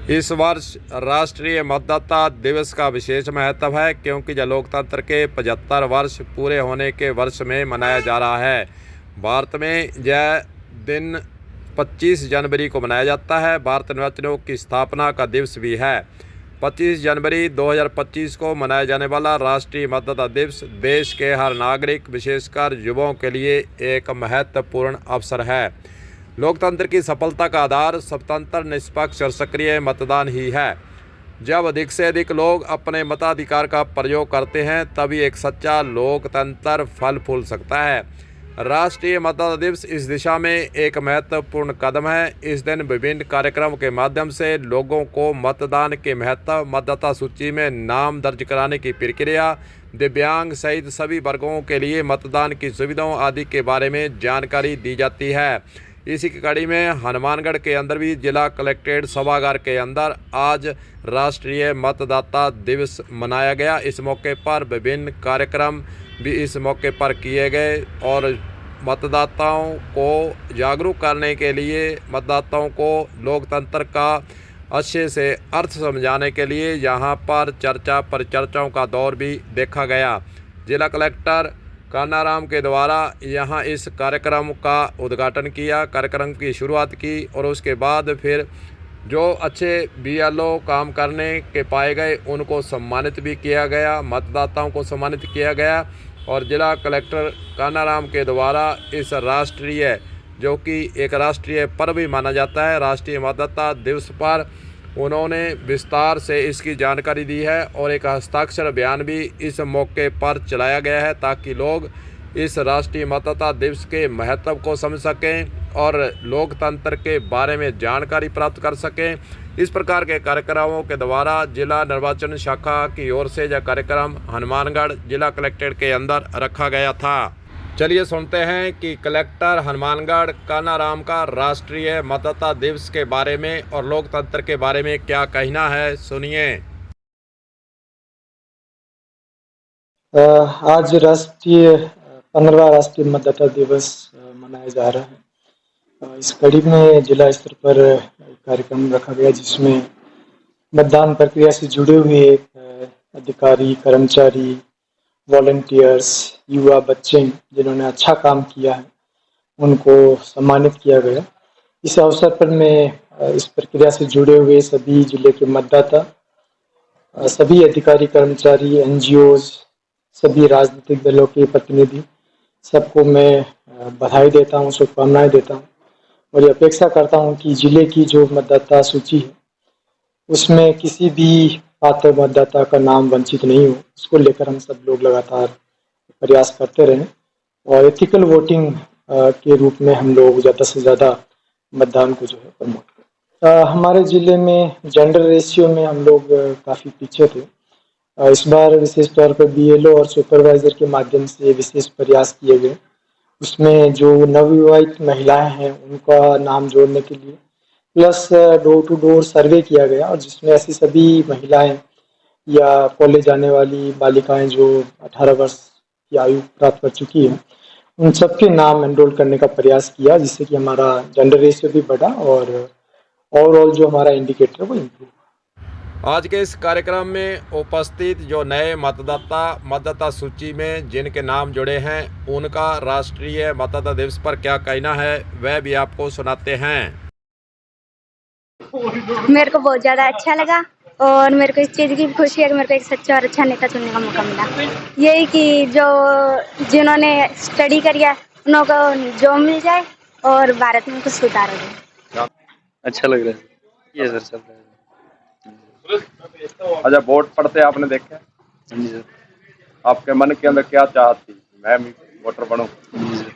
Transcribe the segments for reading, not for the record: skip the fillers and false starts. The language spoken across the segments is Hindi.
इस वर्ष राष्ट्रीय मतदाता दिवस का विशेष महत्व है क्योंकि यह लोकतंत्र के 75 वर्ष पूरे होने के वर्ष में मनाया जा रहा है। भारत में यह दिन 25 जनवरी को मनाया जाता है। भारत निर्वाचन आयोग की स्थापना का दिवस भी है। 25 जनवरी 2025 को मनाया जाने वाला राष्ट्रीय मतदाता दिवस देश के हर नागरिक विशेषकर युवाओं के लिए एक महत्वपूर्ण अवसर है। लोकतंत्र की सफलता का आधार स्वतंत्र, निष्पक्ष और सक्रिय मतदान ही है। जब अधिक से अधिक लोग अपने मताधिकार का प्रयोग करते हैं तभी एक सच्चा लोकतंत्र फल फूल सकता है। राष्ट्रीय मतदाता दिवस इस दिशा में एक महत्वपूर्ण कदम है। इस दिन विभिन्न कार्यक्रमों के माध्यम से लोगों को मतदान के महत्व, मतदाता सूची में नाम दर्ज कराने की प्रक्रिया, दिव्यांग सहित सभी वर्गों के लिए मतदान की सुविधाओं आदि के बारे में जानकारी दी जाती है। इसी की कड़ी में हनुमानगढ़ के अंदर भी जिला कलेक्ट्रेट सभागार के अंदर आज राष्ट्रीय मतदाता दिवस मनाया गया। इस मौके पर विभिन्न कार्यक्रम भी इस मौके पर किए गए और मतदाताओं को जागरूक करने के लिए, मतदाताओं को लोकतंत्र का अच्छे से अर्थ समझाने के लिए यहाँ पर चर्चा परिचर्चाओं का दौर भी देखा गया। जिला कलेक्टर कान्नाराम के द्वारा यहाँ इस कार्यक्रम का उद्घाटन किया, कार्यक्रम की शुरुआत की और उसके बाद फिर जो अच्छे बीएलओ काम करने के पाए गए उनको सम्मानित भी किया गया, मतदाताओं को सम्मानित किया गया। और जिला कलेक्टर कान्नाराम के द्वारा इस राष्ट्रीय, जो कि एक राष्ट्रीय पर्व भी माना जाता है, राष्ट्रीय मतदाता दिवस पर उन्होंने विस्तार से इसकी जानकारी दी है और एक हस्ताक्षर अभियान भी इस मौके पर चलाया गया है ताकि लोग इस राष्ट्रीय मतदाता दिवस के महत्व को समझ सकें और लोकतंत्र के बारे में जानकारी प्राप्त कर सकें। इस प्रकार के कार्यक्रमों के द्वारा जिला निर्वाचन शाखा की ओर से यह कार्यक्रम हनुमानगढ़ जिला कलेक्ट्रेट के अंदर रखा गया था। चलिए सुनते हैं कि कलेक्टर हनुमानगढ़ कान्नाराम का राष्ट्रीय मतदाता दिवस के बारे में और लोकतंत्र के बारे में क्या कहना है, सुनिए। आज 15वां राष्ट्रीय मतदाता दिवस मनाया जा रहा है। इस कड़ी में जिला स्तर पर कार्यक्रम रखा गया जिसमें मतदान प्रक्रिया से जुड़े हुए अधिकारी, कर्मचारी, वॉलंटियर्स, युवा, बच्चे जिन्होंने अच्छा काम किया है उनको सम्मानित किया गया। इस अवसर पर मैं इस प्रक्रिया से जुड़े हुए सभी जिले के मतदाता, सभी अधिकारी, कर्मचारी, एनजीओज, सभी राजनीतिक दलों के प्रतिनिधि, सबको मैं बधाई देता हूँ, शुभकामनाएं देता हूँ और ये अपेक्षा करता हूँ कि जिले की जो मतदाता सूची है उसमें किसी भी पात्र मतदाता का नाम वंचित नहीं हो। इसको लेकर हम सब लोग लगातार प्रयास करते रहें और एथिकल वोटिंग के रूप में हम लोग ज़्यादा से ज़्यादा मतदान को जो है प्रमोट करें। हमारे ज़िले में जेंडर रेशियो में हम लोग काफ़ी पीछे थे। इस बार विशेष तौर पर बीएलओ और सुपरवाइज़र के माध्यम से विशेष प्रयास किए गए। उसमें जो नवविवाहित महिलाएं हैं उनका नाम जोड़ने के लिए plus door to door survey किया गया और जिसमें ऐसी सभी महिलाएं या कॉलेज जाने वाली बालिकाएं जो 18 वर्ष की आयु प्राप्त कर चुकी है उन सबके नाम एनरोल करने का प्रयास किया जिससे कि हमारा जेंडर रेशियो भी बढ़ा और ओवरऑल जो हमारा इंडिकेटर है वो इम्प्रूव। आज के इस कार्यक्रम में उपस्थित जो नए मतदाता सूची में जिनके नाम जुड़े हैं उनका राष्ट्रीय मतदाता दिवस पर क्या कहना है वह भी आपको सुनाते हैं। मेरे को बहुत ज़्यादा अच्छा लगा और मेरे को इस चीज़ की खुशी है कि मेरे को एक सच्चा और अच्छा नेता चुनने का मौका मिला। यही कि जिन्होंने स्टडी करी है उन को जॉब मिल जाए और भारत में कुछ सुधार हो जाए। अच्छा लग रहा है ये सर सब। अच्छा, वोट पड़ते आपने देखे? हाँ जी सर। आपके मन के अंदर क्या चाहत थी मैं वोटर बनूं? हाँ जी सर।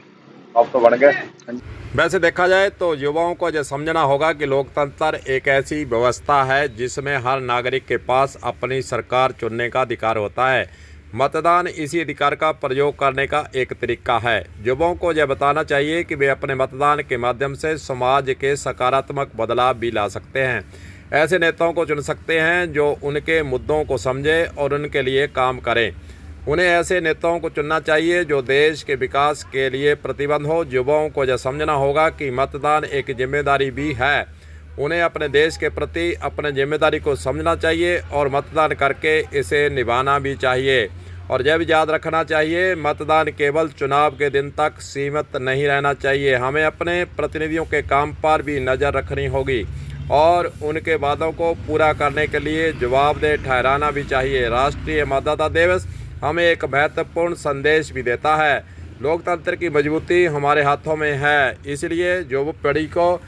आप तो बन गए। वैसे देखा जाए तो युवाओं को यह समझना होगा कि लोकतंत्र एक ऐसी व्यवस्था है जिसमें हर नागरिक के पास अपनी सरकार चुनने का अधिकार होता है। मतदान इसी अधिकार का प्रयोग करने का एक तरीका है। युवाओं को यह बताना चाहिए कि वे अपने मतदान के माध्यम से समाज के सकारात्मक बदलाव भी ला सकते हैं। ऐसे नेताओं को चुन सकते हैं जो उनके मुद्दों को समझे और उनके लिए काम करें। उन्हें ऐसे नेताओं को चुनना चाहिए जो देश के विकास के लिए प्रतिबद्ध हो। युवाओं को यह समझना होगा कि मतदान एक जिम्मेदारी भी है उन्हें अपने देश के प्रति अपनी जिम्मेदारी को समझना चाहिए और मतदान करके इसे निभाना भी चाहिए। और यह भी याद रखना चाहिए, मतदान केवल चुनाव के दिन तक सीमित नहीं रहना चाहिए। हमें अपने प्रतिनिधियों के काम पर भी नज़र रखनी होगी और उनके वादों को पूरा करने के लिए जवाबदेह ठहराना भी चाहिए। राष्ट्रीय मतदाता दिवस हमें एक महत्वपूर्ण संदेश भी देता है। लोकतंत्र की मजबूती हमारे हाथों में है, इसलिए युवा पीढ़ी को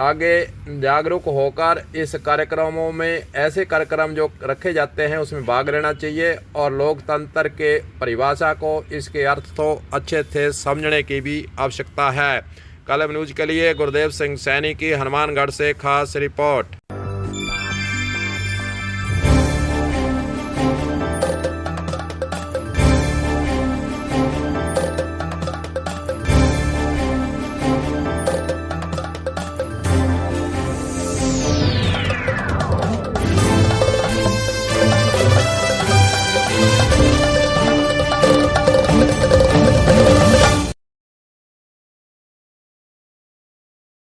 आगे जागरूक होकर इस कार्यक्रमों में, ऐसे कार्यक्रम जो रखे जाते हैं उसमें भाग लेना चाहिए और लोकतंत्र के परिभाषा को, इसके अर्थ को अच्छे से समझने की भी आवश्यकता है। कलम न्यूज़ के लिए गुरदेव सिंह सैनी की हनुमानगढ़ से खास रिपोर्ट।